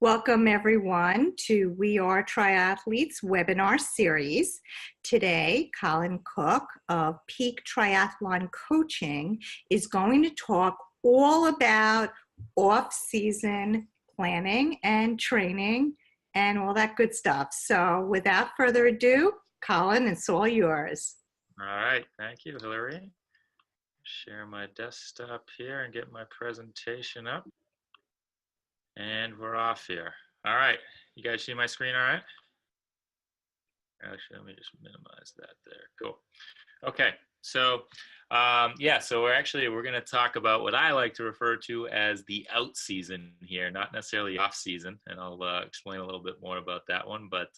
Welcome everyone to We Are Triathletes webinar series. Today, Colin Cook of Peak Triathlon Coaching is going to talk all about off-season planning and training and all that good stuff. So without further ado, Colin, it's all yours. All right, thank you, Hillary. Share my desktop here and get my presentation up. And we're off here. All right, you guys see my screen all right? Actually, let me just minimize that there. Cool. Okay, so so we're going to talk about what I like to refer to as the out season here, not necessarily off season, and I'll explain a little bit more about that one. But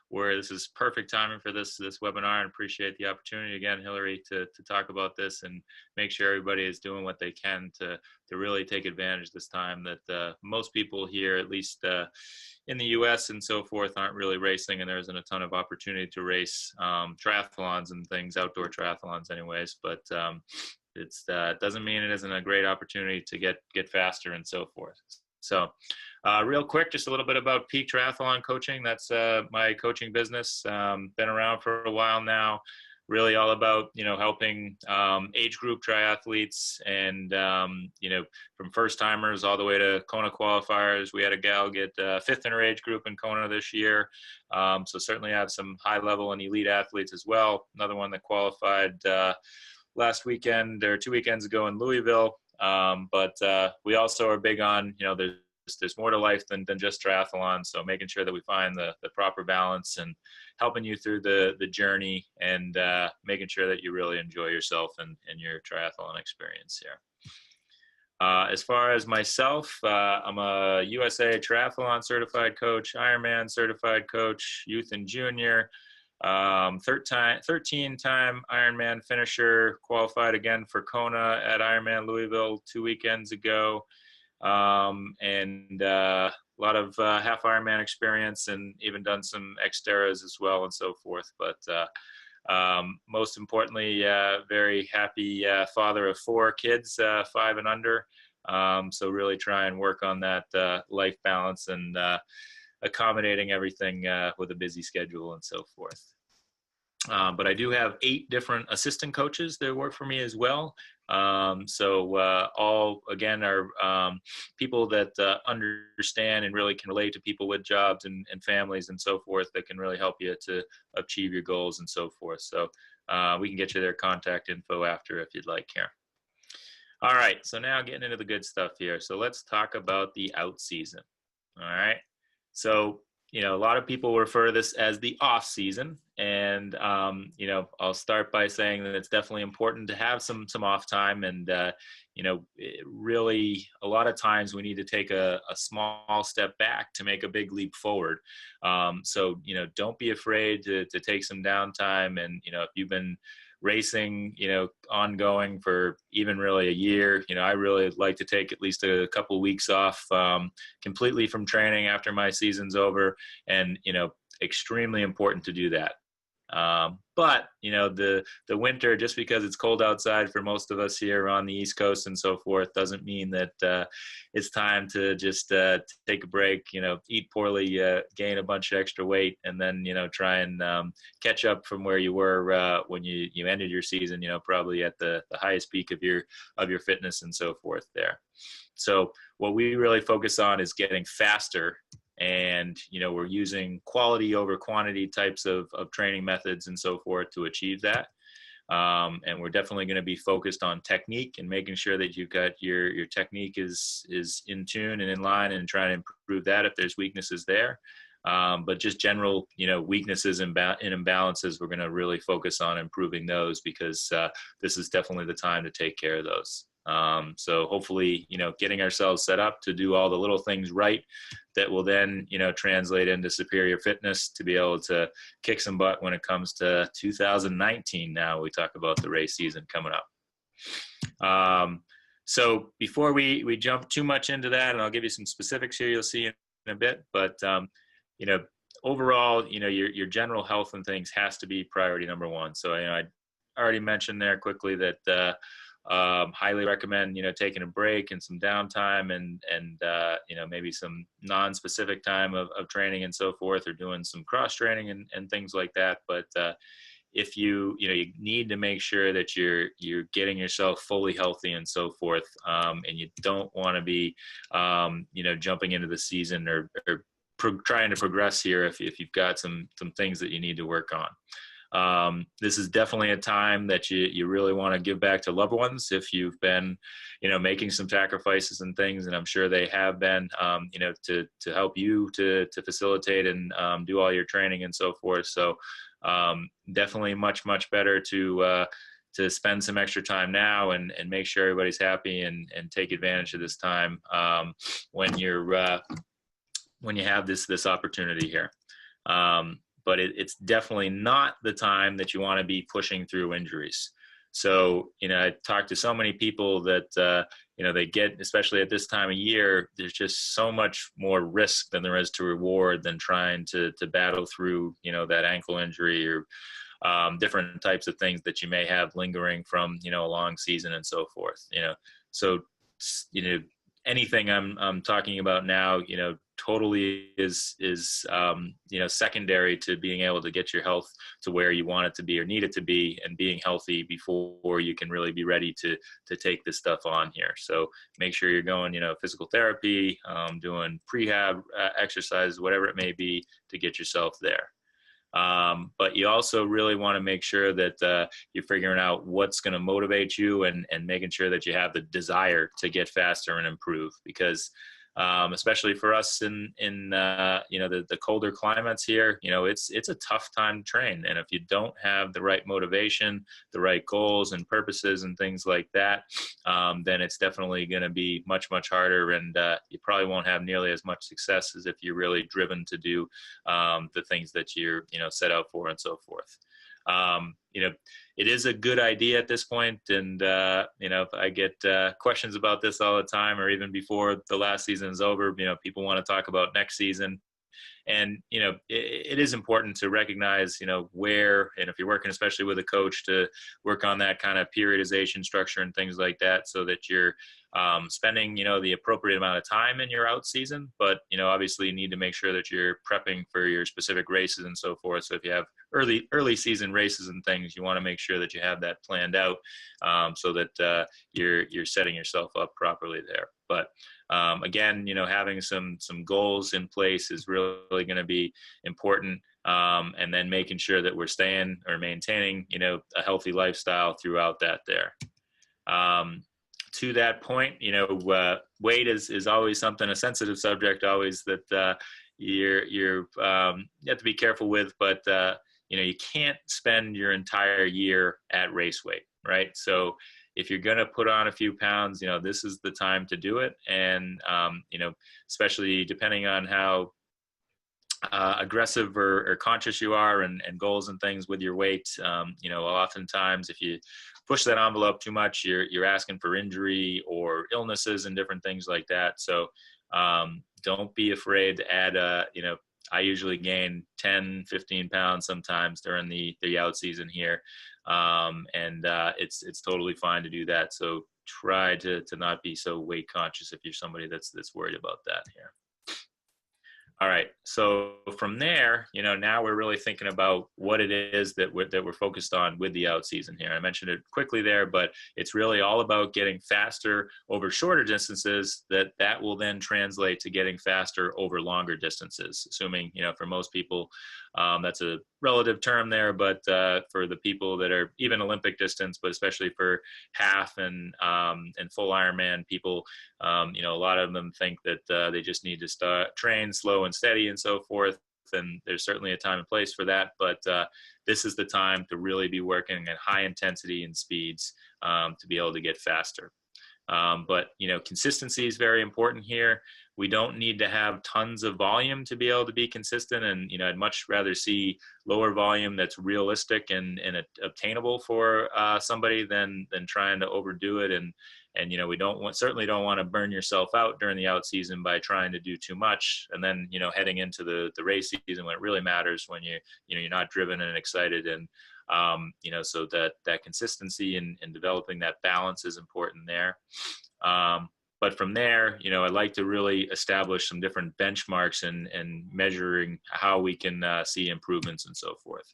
where this is perfect timing for this webinar, and appreciate the opportunity again, Hillary, to talk about this and make sure everybody is doing what they can to really take advantage this time that most people here, at least in the US and so forth, aren't really racing, and there isn't a ton of opportunity to race triathlons and things, outdoor triathlons anyways, but it doesn't mean it isn't a great opportunity to get faster and so forth. So real quick, just a little bit about Peak Triathlon Coaching. That's my coaching business. Been around for a while now. Really all about, helping age group triathletes and, from first timers all the way to Kona qualifiers. We had a gal get fifth in her age group in Kona this year. So certainly have some high level and elite athletes as well. Another one that qualified last weekend or 2 weekends ago in Louisville. But we also are big on, there's more to life than just triathlon. So making sure that we find the proper balance and helping you through the journey and making sure that you really enjoy yourself and your triathlon experience here. As far as myself, I'm a USA Triathlon certified coach, Ironman certified coach, youth and junior, 13-time Ironman finisher, qualified again for Kona at Ironman Louisville 2 weekends ago. And a lot of half Ironman experience and even done some Xterras as well and so forth. But most importantly, very happy father of 4 kids, 5 and under. So really try and work on that life balance and accommodating everything with a busy schedule and so forth. But I do have 8 different assistant coaches that work for me as well. So all, again, are people that understand and really can relate to people with jobs and families and so forth that can really help you to achieve your goals and so forth. So we can get you their contact info after if you'd like here. All right, so now getting into the good stuff here. So let's talk about the out season. All right, so a lot of people refer to this as the off season. And, I'll start by saying that it's definitely important to have some off time. And, really a lot of times we need to take a small step back to make a big leap forward. So, don't be afraid to take some downtime. And, if you've been racing, ongoing for even really a year, I really like to take at least a couple of weeks off completely from training after my season's over. And, extremely important to do that. But the winter, just because it's cold outside for most of us here on the East Coast and so forth, doesn't mean that it's time to just take a break, eat poorly, gain a bunch of extra weight, and then try and catch up from where you were when you ended your season, probably at the highest peak of your fitness and so forth there. So what we really focus on is getting faster. And, we're using quality over quantity types of training methods and so forth to achieve that. And we're definitely going to be focused on technique and making sure that you've got your technique is in tune and in line, and trying to improve that if there's weaknesses there. But just general, weaknesses and imbalances, we're going to really focus on improving those, because this is definitely the time to take care of those. So hopefully, getting ourselves set up to do all the little things right that will then, translate into superior fitness to be able to kick some butt when it comes to 2019. Now we talk about the race season coming up. So before we jump too much into that, and I'll give you some specifics here, you'll see in a bit, but, overall, your general health and things has to be priority number one. So, I already mentioned there quickly that, highly recommend, taking a break and some downtime and maybe some non-specific time of training and so forth, or doing some cross training and things like that. But if you need to make sure that you're getting yourself fully healthy and so forth, and you don't want to be jumping into the season or trying to progress here if you've got some things that you need to work on. This is definitely a time that you really want to give back to loved ones if you've been, making some sacrifices and things, and I'm sure they have been, to help you to facilitate and do all your training and so forth. So definitely much better to spend some extra time now and make sure everybody's happy and take advantage of this time when you have this opportunity here. But it's definitely not the time that you want to be pushing through injuries. So, I talked to so many people that, they get, especially at this time of year, there's just so much more risk than there is to reward than trying to battle through, that ankle injury or different types of things that you may have lingering from, a long season and so forth, So, anything I'm talking about now, totally is secondary to being able to get your health to where you want it to be or need it to be, and being healthy before you can really be ready to take this stuff on here. So make sure you're going, physical therapy, doing prehab exercises, whatever it may be, to get yourself there. But you also really want to make sure that you're figuring out what's going to motivate you and making sure that you have the desire to get faster and improve, because especially for us in the colder climates here, it's a tough time to train. And if you don't have the right motivation, the right goals and purposes and things like that, then it's definitely going to be much you probably won't have nearly as much success as if you're really driven to do the things that you're set out for and so forth. It is a good idea at this point, and I get questions about this all the time, or even before the last season is over. People want to talk about next season, and it is important to recognize where, and if you're working especially with a coach, to work on that kind of periodization structure and things like that, so that you're spending the appropriate amount of time in your out season. But obviously you need to make sure that you're prepping for your specific races and so forth. So if you have early season races and things, you want to make sure that you have that planned out, so that you're setting yourself up properly there. But again, having some goals in place is really going to be important, and then making sure that we're staying or maintaining a healthy lifestyle throughout that there. To that point, weight is always a sensitive subject, always, that you have to be careful with, but you can't spend your entire year at race weight, right? So if you're going to put on a few pounds, this is the time to do it. And, especially depending on how aggressive or conscious you are and goals and things with your weight, oftentimes if you push that envelope too much, you're asking for injury or illnesses and different things like that. So don't be afraid to add I usually gain 10, 15 pounds sometimes during the out season here. And it's totally fine to do that. So try to not be so weight conscious if you're somebody that's worried about that here. All right. So from there, now we're really thinking about what it is that we're focused on with the out season here. I mentioned it quickly there, but it's really all about getting faster over shorter distances that will then translate to getting faster over longer distances, assuming, for most people, that's a relative term there, but for the people that are even Olympic distance, but especially for half and full Ironman people, a lot of them think that they just need to train slow and steady and so forth. And there's certainly a time and place for that, but this is the time to really be working at high intensity and speeds to be able to get faster. But consistency is very important here. We don't need to have tons of volume to be able to be consistent, and I'd much rather see lower volume that's realistic and obtainable for somebody than trying to overdo it. And we certainly don't want to burn yourself out during the out season by trying to do too much, and then heading into the race season when it really matters, when you're not driven and excited and So that consistency and developing that balance is important there. But from there, I'd like to really establish some different benchmarks and measuring how we can see improvements and so forth.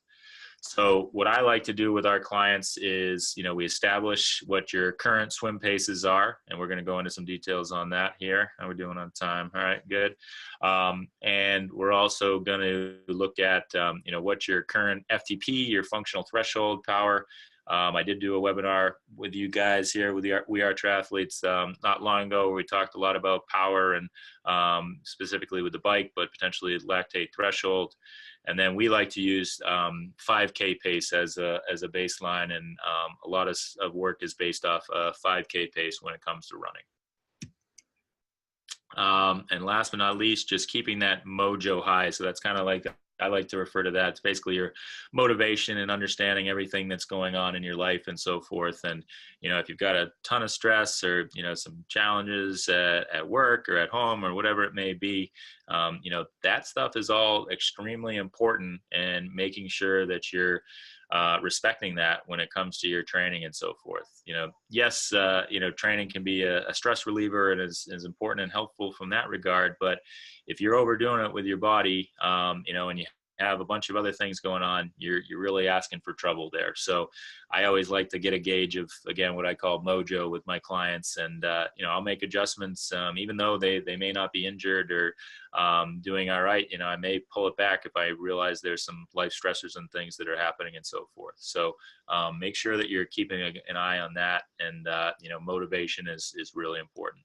So what I like to do with our clients is, we establish what your current swim paces are, and we're going to go into some details on that here. How are we doing on time? All right, good. And we're also going to look at, what your current FTP, your functional threshold power. I did do a webinar with you guys here with We Are Triathletes not long ago, where we talked a lot about power and specifically with the bike, but potentially lactate threshold. And then we like to use 5K pace as a baseline, and a lot of work is based off 5K pace when it comes to running. And last but not least, just keeping that mojo high. So that's kind of like, I like to refer to that. It's basically your motivation and understanding everything that's going on in your life and so forth. And, if you've got a ton of stress or, some challenges at work or at home or whatever it may be, that stuff is all extremely important, and making sure that you're respecting that when it comes to your training and so forth. Yes, training can be a stress reliever and is important and helpful from that regard. But if you're overdoing it with your body, and you have a bunch of other things going on, you're really asking for trouble there. So I always like to get a gauge of, again, what I call mojo with my clients. And, I'll make adjustments, even though they may not be injured or doing all right. I may pull it back if I realize there's some life stressors and things that are happening and so forth. So make sure that you're keeping an eye on that. And, motivation is really important.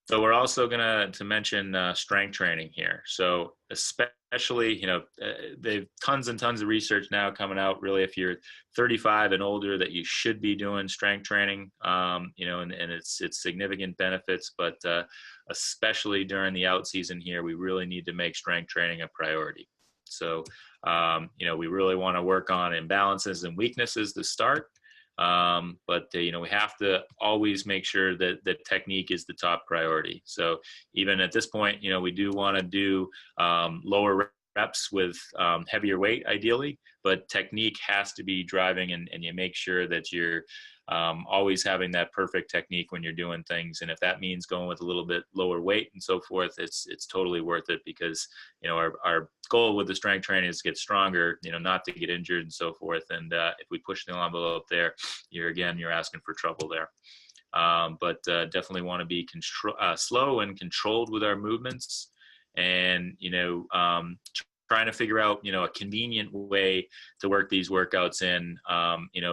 So we're also going to mention strength training here. So especially, they've tons and tons of research now coming out, really, if you're 35 and older, that you should be doing strength training, and it's significant benefits, but especially during the out season here, we really need to make strength training a priority. So, we really want to work on imbalances and weaknesses to start. But we have to always make sure that the technique is the top priority. So even at this point, we do want to do lower reps with heavier weight, ideally, but technique has to be driving, and you make sure that you're always having that perfect technique when you're doing things. And if that means going with a little bit lower weight and so forth, it's totally worth it, because our goal with the strength training is to get stronger, not to get injured and so forth. And if we push the envelope there, you're asking for trouble there. But definitely want to be slow and controlled with our movements, and trying to figure out a convenient way to work these workouts in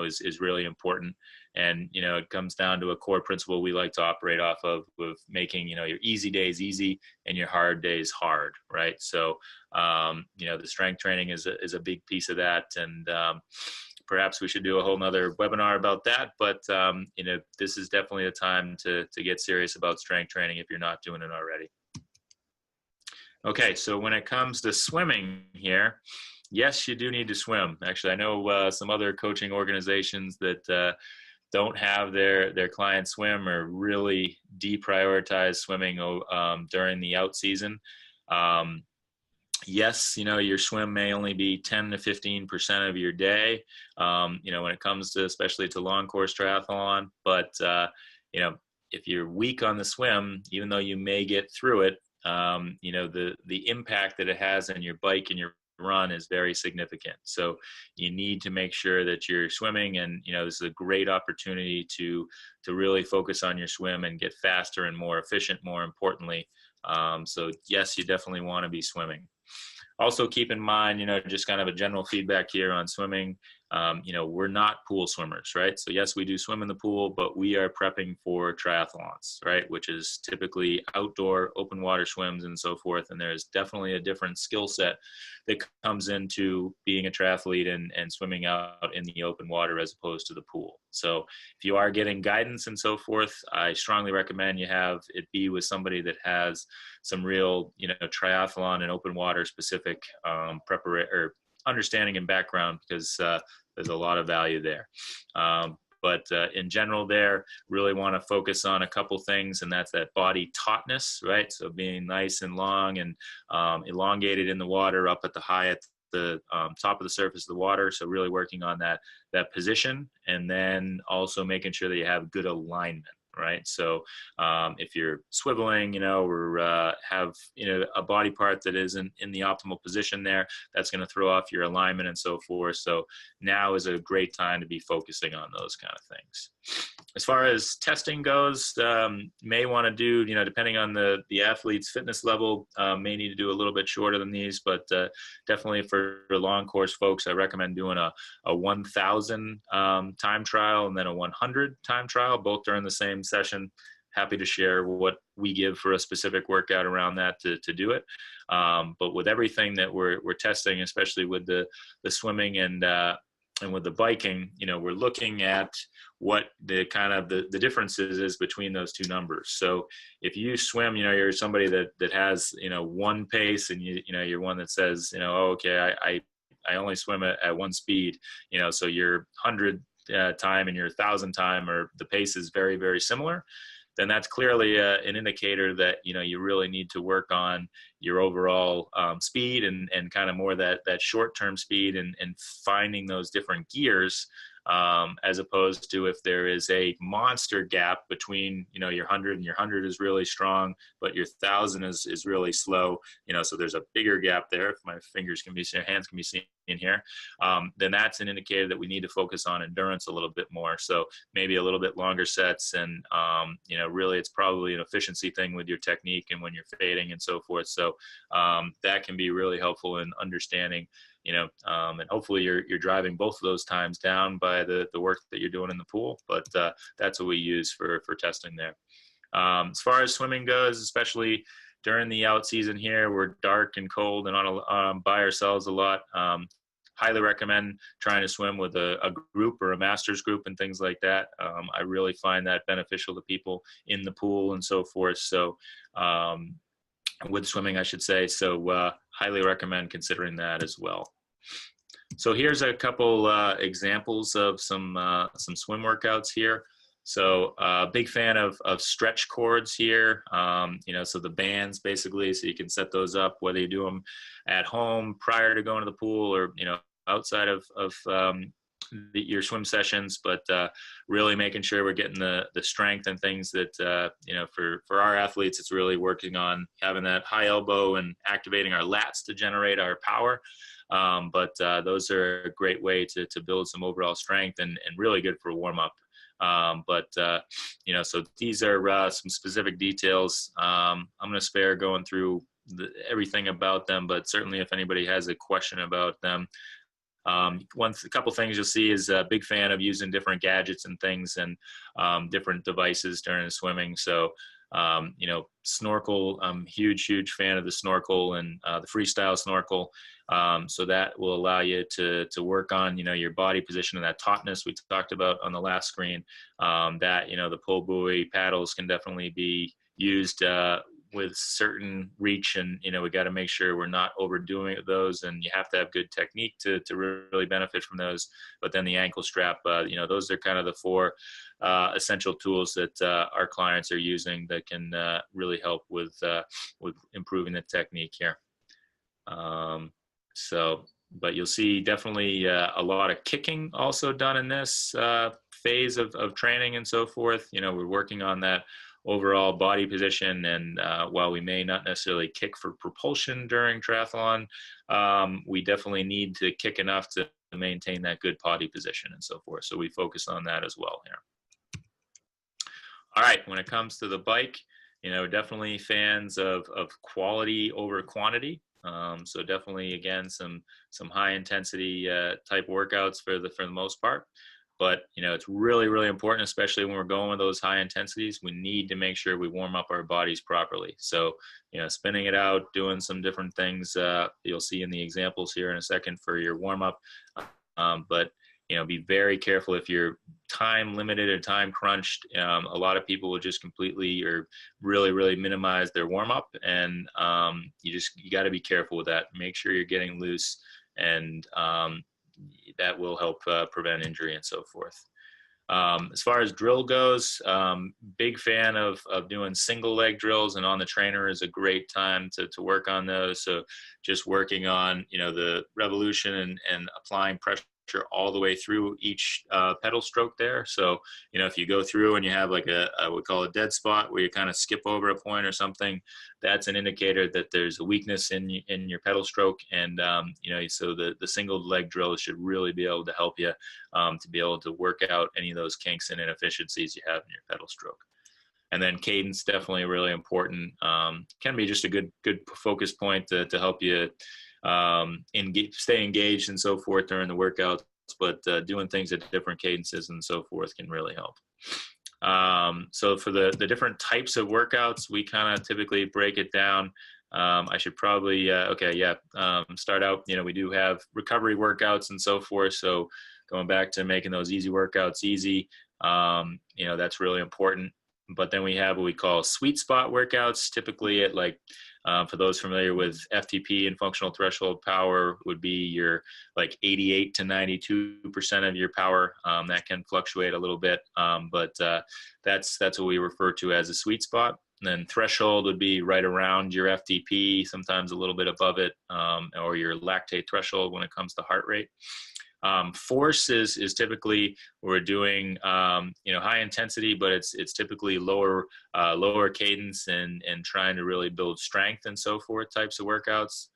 is really important. And it comes down to a core principle we like to operate off of making your easy days easy and your hard days hard, right? So the strength training is a big piece of that. And perhaps we should do a whole nother webinar about that. But this is definitely a time to get serious about strength training if you're not doing it already. Okay, so when it comes to swimming here, yes, you do need to swim. Actually, I know some other coaching organizations that don't have their clients swim, or really deprioritize swimming during the out season. Yes, your swim may only be 10 to 15% of your day, when it comes to, especially to long course triathlon. But, if you're weak on the swim, even though you may get through it, the impact that it has on your bike and your run is very significant. So you need to make sure that you're swimming, and this is a great opportunity to really focus on your swim and get faster and more efficient, more importantly. So yes, you definitely want to be swimming. Also keep in mind, just kind of a general feedback here on swimming. We're not pool swimmers, right? So yes, we do swim in the pool, but we are prepping for triathlons, right? Which is typically outdoor open water swims and so forth. And there's definitely a different skill set that comes into being a triathlete and swimming out in the open water as opposed to the pool. So if you are getting guidance and so forth, I strongly recommend you have it be with somebody that has some real, triathlon and open water specific preparation or understanding and background, because there's a lot of value there. But in general there, really want to focus on a couple things, and that's that body tautness, right? So being nice and long and elongated in the water up at the high at the top of the surface of the water. So really working on that position, and then also making sure that you have good alignment. Right. So if you're swiveling, or have, a body part that isn't in the optimal position there, that's going to throw off your alignment and so forth. So now is a great time to be focusing on those kind of things. As far as testing goes, may want to do, depending on the athlete's fitness level, may need to do a little bit shorter than these, but definitely for long course folks, I recommend doing a 1,000 time trial and then a 100 time trial, both during the same session. Happy to share what we give for a specific workout around that to do it. But with everything that we're testing, especially with the swimming and with the biking, we're looking at what the kind of the differences is between those two numbers. So if you swim, you're somebody that has, one pace, and you're one that says, oh, okay, I only swim at one speed, so your 100 time and your 1,000 time, or the pace is very, very similar, then that's clearly an indicator that, you really need to work on your overall speed and kind of more that short-term speed and finding those different gears, as opposed to if there is a monster gap between, your 100 and your 100 is really strong, but your 1,000 is really slow, so there's a bigger gap there. If my fingers can be seen, hands can be seen in here, then that's an indicator that we need to focus on endurance a little bit more. So maybe a little bit longer sets, and really it's probably an efficiency thing with your technique and when you're fading and so forth. So that can be really helpful in understanding, and hopefully you're driving both of those times down by the work that you're doing in the pool. But that's what we use for testing there. As far as swimming goes, especially during the out season here, we're dark and cold and by ourselves a lot. Highly recommend trying to swim with a group or a master's group and things like that. I really find that beneficial to people in the pool and so forth. So with swimming, I should say. So highly recommend considering that as well. So here's a couple examples of some swim workouts here. So big fan of stretch cords here, so the bands basically, so you can set those up, whether you do them at home prior to going to the pool or, outside of your swim sessions, but really making sure we're getting the strength and things that, for our athletes, it's really working on having that high elbow and activating our lats to generate our power. But those are a great way to build some overall strength and really good for a warm up. So these are some specific details. I'm going to spare going through everything about them, but certainly if anybody has a question about them, a couple things you'll see is a big fan of using different gadgets and things and different devices during swimming. So, snorkel, I'm huge fan of the snorkel and the freestyle snorkel. So that will allow you to work on, your body position and that tautness we talked about on the last screen. The pull buoy paddles can definitely be used with certain reach, and we got to make sure we're not overdoing those, and you have to have good technique to really benefit from those. But then the ankle strap, those are kind of the four essential tools that our clients are using that can really help with improving the technique here. But you'll see definitely a lot of kicking also done in this phase of training and so forth. We're working on that overall body position, and while we may not necessarily kick for propulsion during triathlon, we definitely need to kick enough to maintain that good body position and so forth. So we focus on that as well here. All right, when it comes to the bike, definitely fans of quality over quantity. So definitely, again, some high intensity type workouts for the most part. But, it's really, really important, especially when we're going with those high intensities, we need to make sure we warm up our bodies properly. So, spinning it out, doing some different things, you'll see in the examples here in a second for your warm up. But, be very careful if you're time limited or time crunched. A lot of people will just completely or really, really minimize their warm up. And you got to be careful with that. Make sure you're getting loose, and that will help prevent injury and so forth. As far as drill goes, big fan of doing single leg drills, and on the trainer is a great time to work on those. So just working on, the revolution and applying pressure all the way through each pedal stroke there. So, if you go through and you have like a we call a dead spot where you kind of skip over a point or something, that's an indicator that there's a weakness in your pedal stroke. And, so the single leg drill should really be able to help you to be able to work out any of those kinks and inefficiencies you have in your pedal stroke. And then cadence, definitely really important. Can be just a good focus point to help you stay engaged and so forth during the workouts, but doing things at different cadences and so forth can really help. So for the different types of workouts, we kind of typically break it down. I should probably, start out, we do have recovery workouts and so forth. So going back to making those easy workouts easy, that's really important. But then we have what we call sweet spot workouts, typically at for those familiar with FTP and functional threshold power, would be your 88 to 92% of your power. That can fluctuate a little bit, but that's what we refer to as a sweet spot. And then threshold would be right around your FTP, sometimes a little bit above it, or your lactate threshold when it comes to heart rate. Force is typically we're doing high intensity, but it's typically lower cadence and trying to really build strength and so forth types of workouts.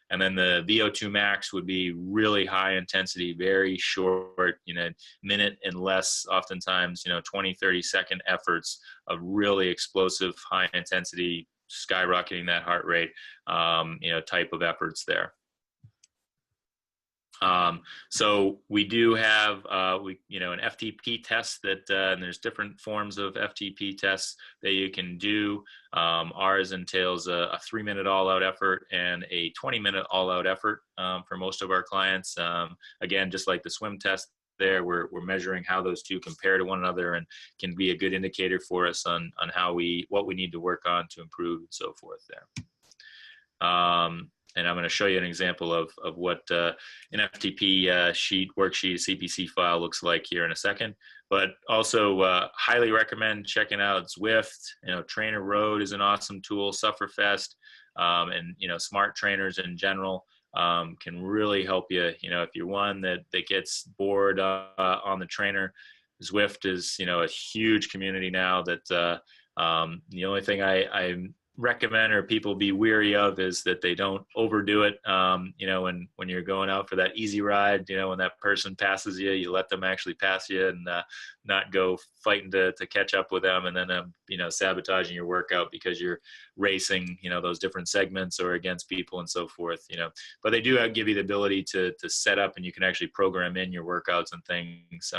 And then the VO2 max would be really high intensity, very short, minute and less, oftentimes 20-30 second efforts of really explosive high intensity, skyrocketing that heart rate type of efforts there. So we do have, an FTP test that, and there's different forms of FTP tests that you can do. Ours entails a 3-minute all-out effort and a 20-minute all-out effort for most of our clients. Again, just like the swim test there, we're measuring how those two compare to one another and can be a good indicator for us on what we need to work on to improve and so forth there. And I'm going to show you an example of what an FTP worksheet, CPC file looks like here in a second. But also highly recommend checking out Zwift. Trainer Road is an awesome tool, Sufferfest, and smart trainers in general can really help you. If you're one that gets bored on the trainer, Zwift is a huge community now. That the only thing I recommend or people be weary of is that they don't overdo it. When you're going out for that easy ride, when that person passes you, you let them actually pass you and not go fighting to catch up with them and then sabotaging your workout because you're racing those different segments or against people and so forth. But they do give you the ability to set up, and you can actually program in your workouts and things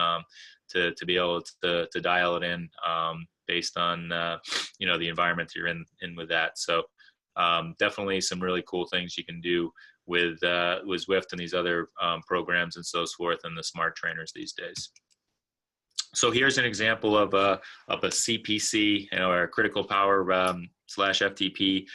to be able to dial it in based on the environment you're in with that. So definitely some really cool things you can do with Zwift and these other programs and so forth, and the smart trainers these days. So here's an example of a CPC, or a critical power / FTP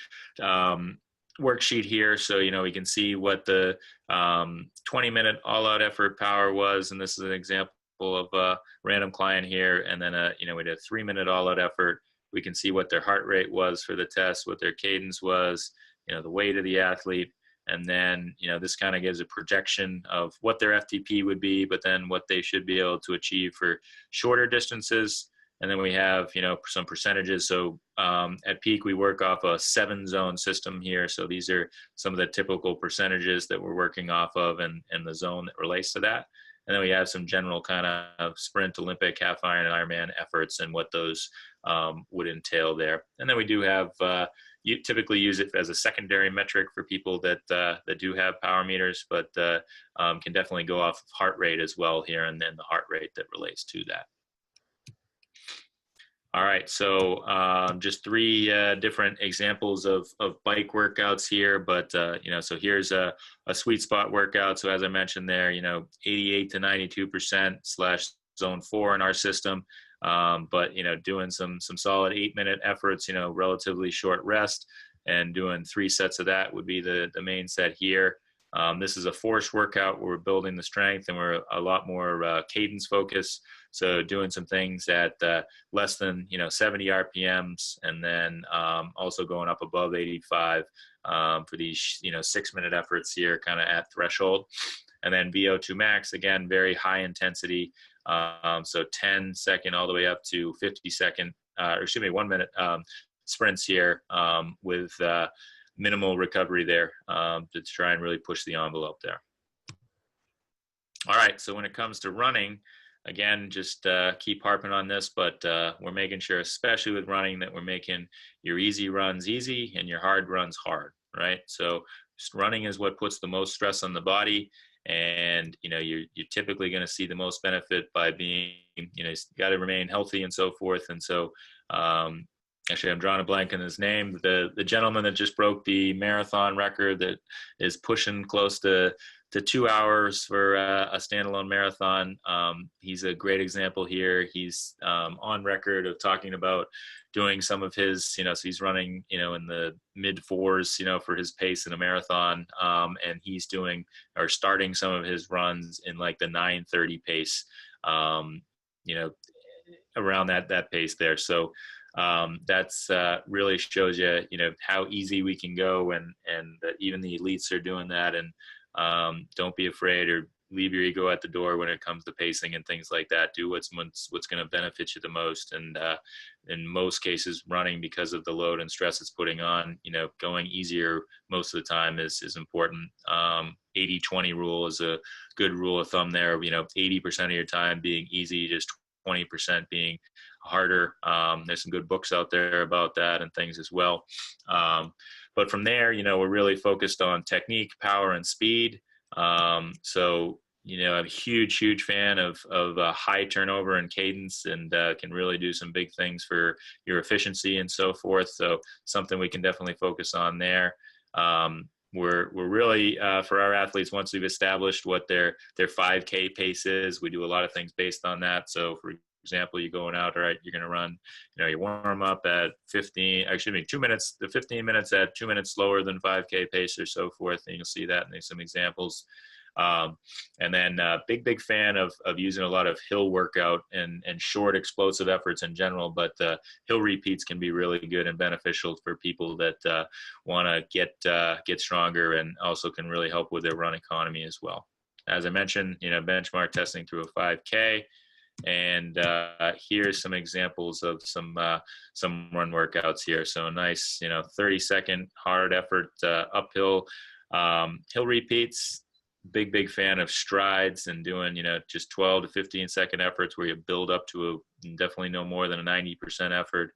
worksheet here. So we can see what the 20-minute all-out effort power was, and this is an example of a random client here, and then we did a 3-minute all-out effort. We can see what their heart rate was for the test, what their cadence was, the weight of the athlete, and then this kind of gives a projection of what their FTP would be, but then what they should be able to achieve for shorter distances. And then we have some percentages. So at peak we work off a 7-zone system here. So these are some of the typical percentages that we're working off of, and the zone that relates to that. And then we have some general kind of sprint, Olympic, half iron, and Ironman efforts and what those would entail there. And then we do have, you typically use it as a secondary metric for people that do have power meters, but can definitely go off of heart rate as well here, and then the heart rate that relates to that. All right, so just 3 different examples of bike workouts here, but so here's a sweet spot workout. So as I mentioned there, 88 to 92% / zone 4 in our system, but doing some solid 8-minute efforts, relatively short rest, and doing 3 sets of that would be the main set here. This is a force workout where we're building the strength, and we're a lot more cadence focused. So doing some things at less than 70 RPMs, and then also going up above 85 for these 6-minute efforts here, kind of at threshold. And then VO2 max, again, very high intensity. So 10-second all the way up to 50-second, or excuse me, 1-minute sprints here with minimal recovery there to try and really push the envelope there. All right, so when it comes to running, again, just keep harping on this, but we're making sure, especially with running, that we're making your easy runs easy and your hard runs hard, right? So running is what puts the most stress on the body, and you're typically going to see the most benefit by being, you got to remain healthy and so forth. And so actually, I'm drawing a blank on his name. The gentleman that just broke the marathon record, that is pushing close to 2 hours for a standalone marathon. He's a great example here. He's on record of talking about doing some of his, so he's running, in the mid-4s, for his pace in a marathon. And he's doing or starting some of his runs in like the 9:30 pace, around that pace there. So that's really shows you, how easy we can go, and that even the elites are doing that. And don't be afraid, or leave your ego at the door when it comes to pacing and things like that. Do what's going to benefit you the most. And in most cases, running, because of the load and stress it's putting on, going easier most of the time is important. 80-20 rule is a good rule of thumb there. 80% of your time being easy, just 20% being harder. There's some good books out there about that and things as well. But from there, we're really focused on technique, power, and speed. So, I'm a huge fan of high turnover and cadence, and can really do some big things for your efficiency and so forth. So something we can definitely focus on there. We're really, for our athletes, once we've established what their 5K pace is, we do a lot of things based on that. So for example, you're going out, all right, you're going to run, you warm up at 2 minutes, the 15 minutes at 2 minutes slower than 5K pace or so forth. And you'll see that in some examples. And then big fan of using a lot of hill workout and short explosive efforts in general, but hill repeats can be really good and beneficial for people that want to get stronger, and also can really help with their run economy as well. As I mentioned, benchmark testing through a 5K. And here's some examples of some run workouts here. So a nice 30-second hard effort uphill hill repeats. Big fan of strides, and doing just 12 to 15-second efforts where you build up to definitely no more than a 90% effort.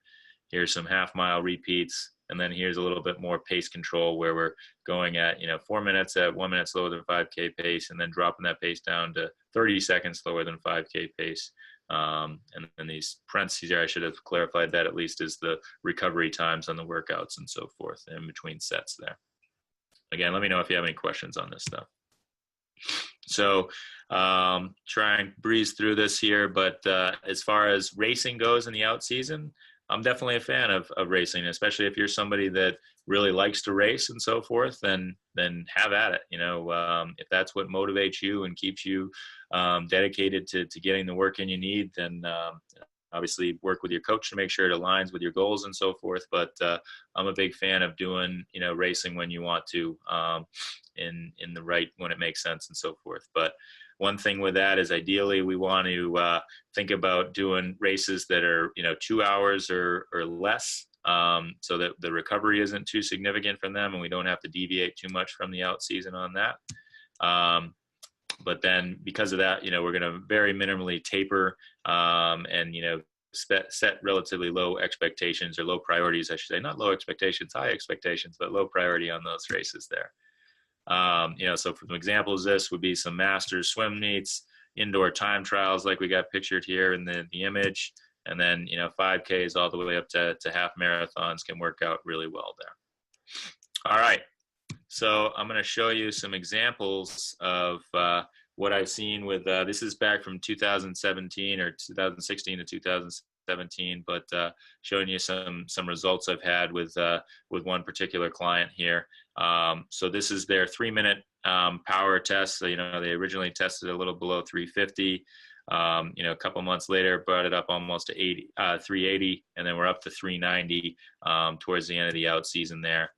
Here's some half-mile repeats. And then here's a little bit more pace control, where we're going at 4 minutes at 1 minute slower than 5K pace, and then dropping that pace down to 30 seconds slower than 5K pace. And then these parentheses here, I should have clarified that at least, is the recovery times on the workouts and so forth in between sets there. Again, let me know if you have any questions on this stuff. So try and breeze through this here, but as far as racing goes in the out season, I'm definitely a fan of racing, especially if you're somebody that really likes to race and so forth, then have at it. If that's what motivates you and keeps you dedicated to getting the work in you need, then obviously work with your coach to make sure it aligns with your goals and so forth. But I'm a big fan of doing, racing when you want to, in the right, when it makes sense and so forth. But one thing with that is, ideally we want to think about doing races that are 2 hours or less, so that the recovery isn't too significant from them, and we don't have to deviate too much from the out season on that. But then because of that, we're going to very minimally taper, and set relatively low expectations, or low priorities, I should say. Not low expectations, high expectations, but low priority on those races there. So for some examples, this would be some masters swim meets, indoor time trials like we got pictured here in the image, and then 5Ks all the way up to half marathons can work out really well there. All right, so I'm going to show you some examples of what I've seen with this is back from 2017 or 2016 to 2017. 17, but showing you some results I've had with one particular client here. So this is their 3-minute power test. So, they originally tested a little below 350. A couple months later, brought it up almost to 380, and then we're up to 390 towards the end of the out season there.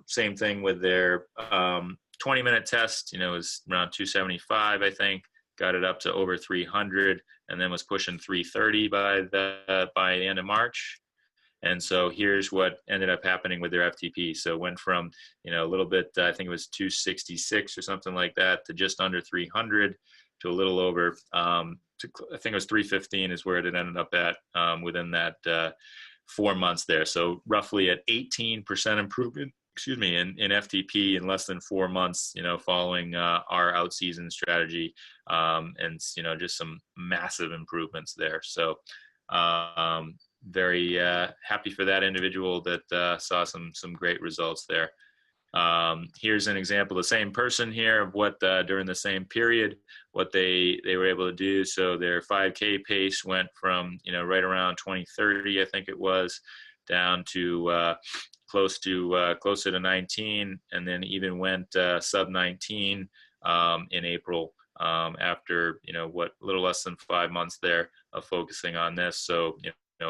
Same thing with their 20-minute test. It was around 275, I think. Got it up to over 300, and then was pushing 330 by the end of March. And so here's what ended up happening with their FTP. So it went from, a little bit, I think it was 266 or something like that, to just under 300, to a little over, I think it was 315 is where it ended up at within that 4 months there. So roughly at 18% improvement, in FTP in less than 4 months, following our out season strategy, and just some massive improvements there. So very happy for that individual that saw some great results there. Here's an example, the same person here, of what during the same period, what they were able to do. So their 5K pace went from, right around 2030, I think it was, down to closer to 19, and then even went sub 19 in April, after a little less than 5 months there of focusing on this. So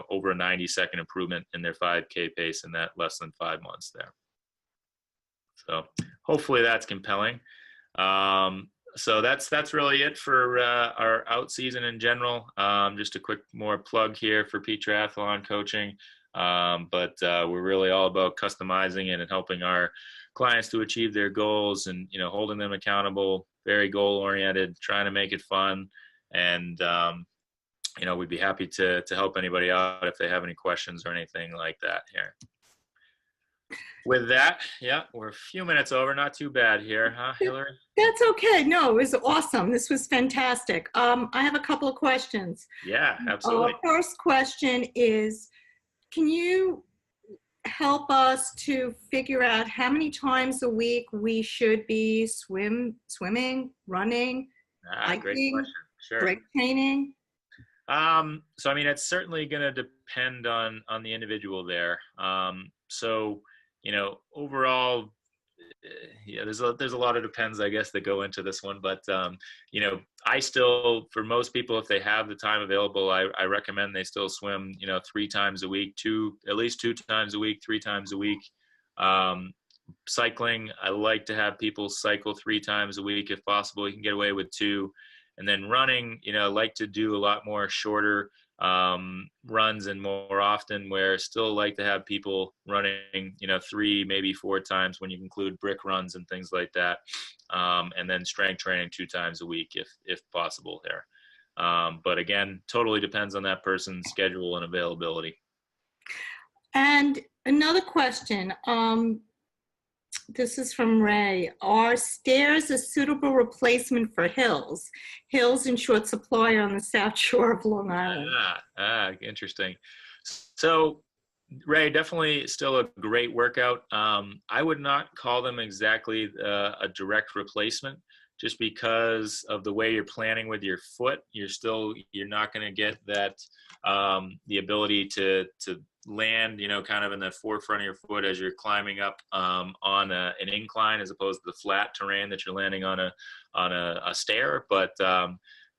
over a 90-second improvement in their 5K pace in that less than 5 months there. So hopefully that's compelling. So that's really it for our out season in general. Just a quick more plug here for Peak Triathlon coaching. But we're really all about customizing it and helping our clients to achieve their goals, and holding them accountable, very goal oriented, trying to make it fun. And we'd be happy to help anybody out if they have any questions or anything like that here. With that, yeah, we're a few minutes over. Not too bad here, huh, Hillary? That's okay. No, it was awesome. This was fantastic. I have a couple of questions. Yeah, absolutely. First question is, can you help us to figure out how many times a week we should be swimming, running, Great hiking, question. Sure. strength training? So it's certainly going to depend on the individual there. So overall, yeah, there's a lot of depends, I guess, that go into this one. But I still, for most people, if they have the time available, I recommend they still swim 3 times a week, at least 2 times a week, 3 times a week. Cycling, I like to have people cycle 3 times a week if possible. You can get away with 2. And then running, I like to do a lot more shorter runs and more often, where I still like to have people running 3, maybe 4 times when you include brick runs and things like that, and then strength training 2 times a week if possible there. But again, totally depends on that person's schedule and availability. And another question, this is from Ray. Are stairs a suitable replacement for hills? Hills in short supply on the South Shore of Long Island. Interesting. So, Ray, definitely still a great workout. I would not call them exactly a direct replacement, just because of the way you're planning with your foot. You're not going to get that the ability to land, kind of in the forefront of your foot as you're climbing up on an incline, as opposed to the flat terrain that you're landing on a stair. But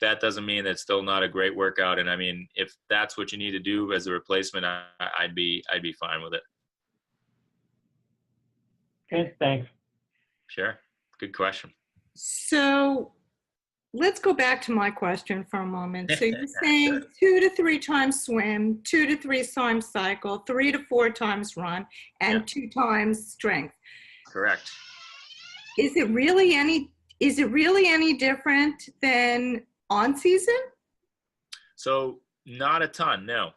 that doesn't mean that's still not a great workout. And if that's what you need to do as a replacement, I'd be fine with it. Okay, thanks. Sure. Good question. So let's go back to my question for a moment. So you're saying 2 to 3 times swim, 2 to 3 times cycle, 3 to 4 times run, and 2 times strength. Correct. Is it really any different than on season? So not a ton, no.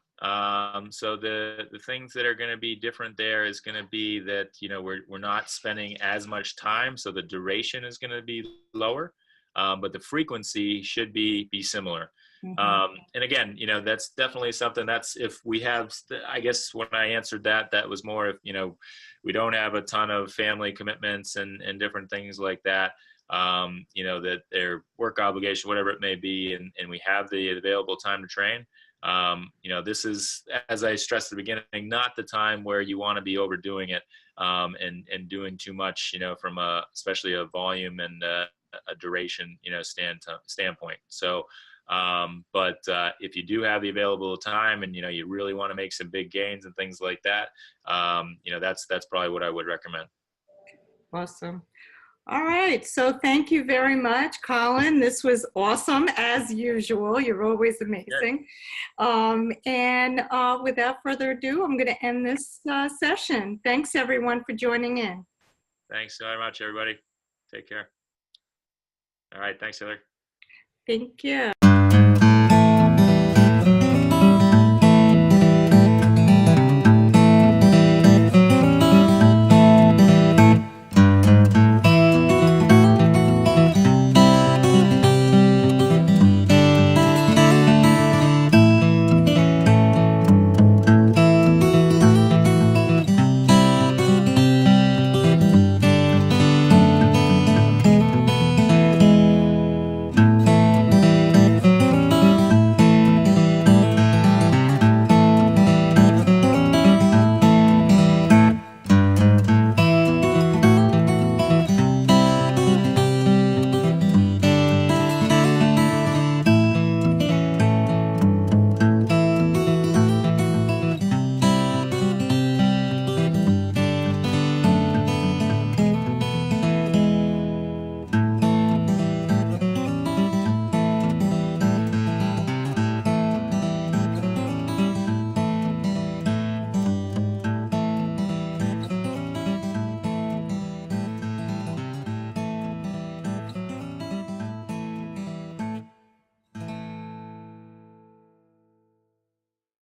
So the things that are going to be different there is going to be that, we're not spending as much time. So the duration is going to be lower, but the frequency should be similar. Mm-hmm. And again, that's definitely something that's, if we have, I guess when I answered that was more if, we don't have a ton of family commitments and different things like that. That their work obligation, whatever it may be, and we have the available time to train, This is, as I stressed at the beginning, not the time where you want to be overdoing it and doing too much, from especially a volume and a duration, standpoint. So, but if you do have the available time and, you really want to make some big gains and things like that, that's probably what I would recommend. Awesome. All right. So thank you very much, Colin. This was awesome as usual. You're always amazing. And without further ado, I'm going to end this session. Thanks everyone for joining in. Thanks so very much, everybody. Take care. All right. Thanks, Heather. Thank you.